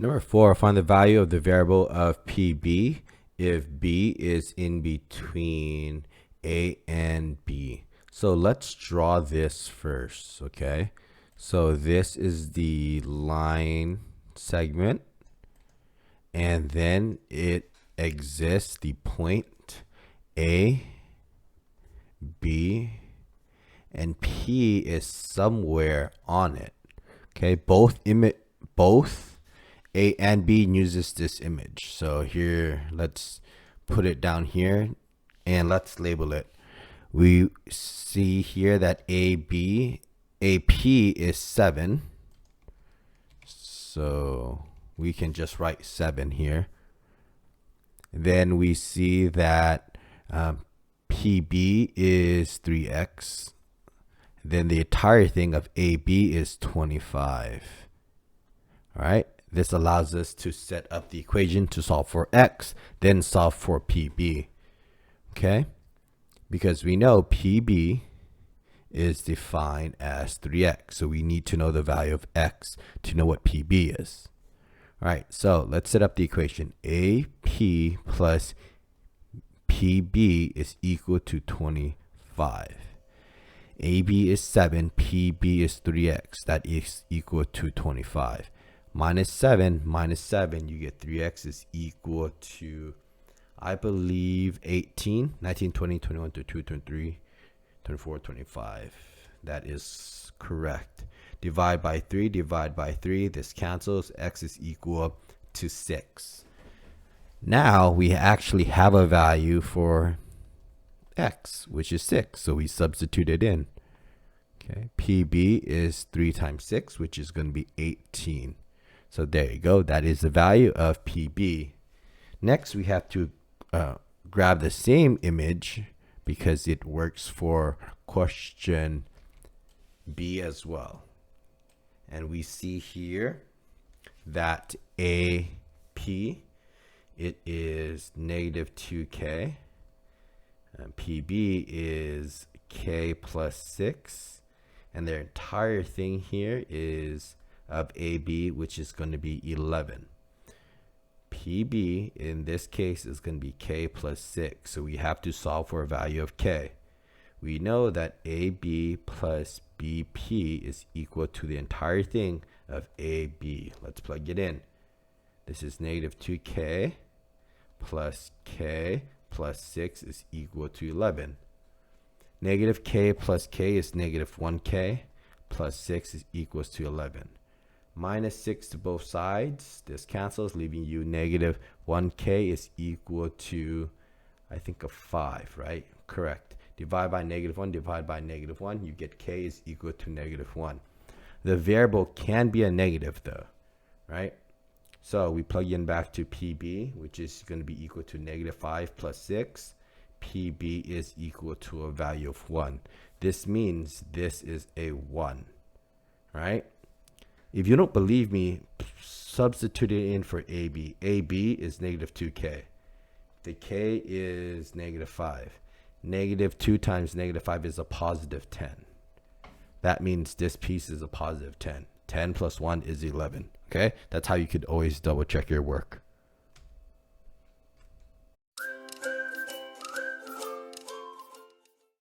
Number 4, find the value of the variable of PB if B is in between A and B. So let's draw this first, okay? So this is the line segment, and then it exists the point A, B, and P is somewhere on it. Okay, both A and B uses this image. So here, let's put it down here and let's label it. We see here that AP is 7. So we can just write 7 here. Then we see that PB is 3x. Then the entire thing of AB is 25. All right. This allows us to set up the equation to solve for x, then solve for PB. Okay? Because we know PB is defined as 3x. So we need to know the value of x to know what PB is. All right, so let's set up the equation. AP plus PB is equal to 25. AB is 7, PB is 3x. That is equal to 25. Minus 7, you get 3x is equal to, I believe, 18, 19, 20, 21, 22, 23, 24, 25. That is correct. Divide by 3, divide by 3. This cancels. X is equal to 6. Now we actually have a value for x, which is 6. So we substitute it in. Okay, PB is 3 times 6, which is going to be 18. So there you go. That is the value of PB. Next, we have to grab the same image because it works for question B as well. And we see here that AP, it is negative 2k. And PB is k plus 6. And their entire thing here is of AB, which is going to be 11. PB in this case is going to be k plus 6. So we have to solve for a value of k. We know that AB plus BP is equal to the entire thing of AB. Let's plug it in. This is negative 2k plus k plus 6 is equal to 11. Negative k plus k is negative 1k plus 6 is equals to 11. Minus 6 to both sides. This cancels, leaving you negative 1k is equal to, I think, a 5, right? Correct. Divide by negative 1, divide by negative 1. You get k is equal to negative 1. The variable can be a negative, though, right? So we plug in back to PB, which is going to be equal to negative 5 plus 6. PB is equal to a value of 1. This means this is a 1, right? If you don't believe me, substitute it in for AB. AB is negative 2k. The k is negative 5. Negative 2 times negative 5 is a positive 10. That means this piece is a positive 10. 10 plus 1 is 11. Okay? That's how you could always double check your work.